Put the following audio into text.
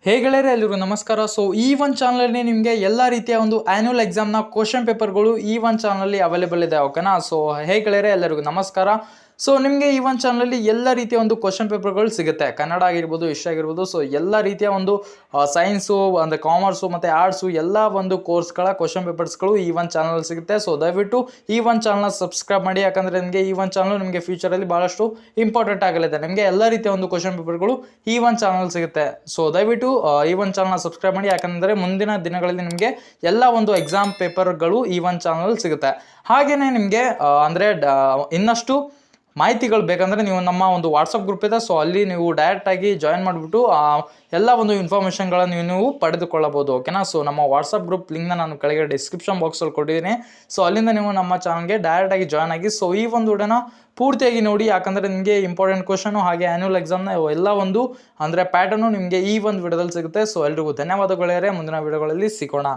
ಹೇ ಗೆಳೆಯರೆ, ಎಲ್ರಿಗೂ ನಮಸ್ಕಾರ. ಸೊ ಈ ಒಂದು ಚಾನಲಲ್ಲಿ ನಿಮಗೆ ಎಲ್ಲ ರೀತಿಯ ಒಂದು ಆ್ಯನ್ಯುವಲ್ ಎಕ್ಸಾಮ್ನ ಕ್ವಶನ್ ಪೇಪರ್ಗಳು ಈ ಒಂದು ಚಾನಲಲ್ಲಿ ಅವೈಲೇಬಲ್ ಇದೆ. ಓಕೆನಾ? ಸೊ ಹೇ ಗೆಳೆಯರೆ, ಎಲ್ಲರಿಗೂ ನಮಸ್ಕಾರ. ಸೊ ನಿಮಗೆ ಈ ಒಂದು ಚಾನಲಲ್ಲಿ ಎಲ್ಲ ರೀತಿಯ ಒಂದು ಕ್ವಶನ್ ಪೇಪರ್ಗಳು ಸಿಗುತ್ತೆ. ಕನ್ನಡ ಆಗಿರ್ಬೋದು, ಹಿಸ್ಟ್ರಿ ಆಗಿರ್ಬೋದು. ಸೊ ಎಲ್ಲ ರೀತಿಯ ಒಂದು ಸೈನ್ಸು, ಅಂದರೆ ಕಾಮರ್ಸು ಮತ್ತು ಆರ್ಟ್ಸು ಎಲ್ಲ ಒಂದು ಕೋರ್ಸ್ಗಳ ಕ್ವಶನ್ ಪೇಪರ್ಸ್ಗಳು ಈ ಒಂದು ಚಾನಲ್ ಸಿಗುತ್ತೆ. ಸೊ ದಯವಿಟ್ಟು ಈ ಒಂದು ಚಾನಲ್ನ ಸಬ್ಸ್ಕ್ರೈಬ್ ಮಾಡಿ, ಯಾಕಂದರೆ ನಿಮಗೆ ಈ ಒಂದು ಚಾನಲ್ ನಿಮಗೆ ಫ್ಯೂಚರಲ್ಲಿ ಭಾಳಷ್ಟು ಇಂಪಾರ್ಟೆಂಟ್ ಆಗಲಿದೆ. ನಿಮಗೆ ಎಲ್ಲ ರೀತಿಯ ಒಂದು ಕ್ವಶನ್ ಪೇಪರ್ಗಳು ಈ ಒಂದು ಚಾನಲ್ ಸಿಗುತ್ತೆ. ಸೊ ದಯವಿಟ್ಟು ಈ ಒಂದು ಚಾನಲ್ನ ಸಬ್ಸ್ಕ್ರೈಬ್ ಮಾಡಿ, ಯಾಕಂದರೆ ಮುಂದಿನ ದಿನಗಳಲ್ಲಿ ನಿಮಗೆ ಎಲ್ಲ ಒಂದು ಎಕ್ಸಾಮ್ ಪೇಪರ್ಗಳು ಈ ಒಂದು ಚಾನಲ್ ಸಿಗುತ್ತೆ. ಹಾಗೆಯೇ ನಿಮಗೆ ಅಂದರೆ ಇನ್ನಷ್ಟು ಮಾಹಿತಿಗಳು ಬೇಕಂದರೆ ನೀವು ನಮ್ಮ ಒಂದು ವಾಟ್ಸಪ್ ಗ್ರೂಪ್ ಇದೆ. ಸೊ ಅಲ್ಲಿ ನೀವು ಡೈರೆಕ್ಟಾಗಿ ಜಾಯಿನ್ ಮಾಡಿಬಿಟ್ಟು ಎಲ್ಲ ಒಂದು ಇನ್ಫಾರ್ಮೇಷನ್ಗಳನ್ನು ನೀವು ಪಡೆದುಕೊಳ್ಳಬಹುದು. ಓಕೆನಾ? ಸೊ ನಮ್ಮ ವಾಟ್ಸಪ್ ಗ್ರೂಪ್ ಲಿಂಕ್ನ ನಾನು ಕೆಳಗೆ ಡಿಸ್ಕ್ರಿಪ್ಷನ್ ಬಾಕ್ಸಲ್ಲಿ ಕೊಟ್ಟಿದ್ದೀನಿ. ಸೊ ಅಲ್ಲಿಂದ ನೀವು ನಮ್ಮ ಚಾನಲ್ಗೆ ಡೈರೆಕ್ಟಾಗಿ ಜಾಯ್ನ್ ಆಗಿ ಸೊ ಈ ಒಂದು ವಿಡಿಯೋನ ಪೂರ್ತಿಯಾಗಿ ನೋಡಿ, ಯಾಕಂದರೆ ನಿಮಗೆ ಇಂಪಾರ್ಟೆಂಟ್ ಕ್ವಶನು ಹಾಗೆ ಆ್ಯನ್ಯುವಲ್ ಎಕ್ಸಾಮ್ನ ಎಲ್ಲ ಒಂದು ಅಂದರೆ ಪ್ಯಾಟರ್ನು ನಿಮಗೆ ಈ ಒಂದು ವಿಡಿಯೋದಲ್ಲಿ ಸಿಗುತ್ತೆ. ಸೊ ಎಲ್ರಿಗೂ ಧನ್ಯವಾದಗಳೇ. ಮುಂದಿನ ವಿಡಿಯೋಗಳಲ್ಲಿ ಸಿಗೋಣ.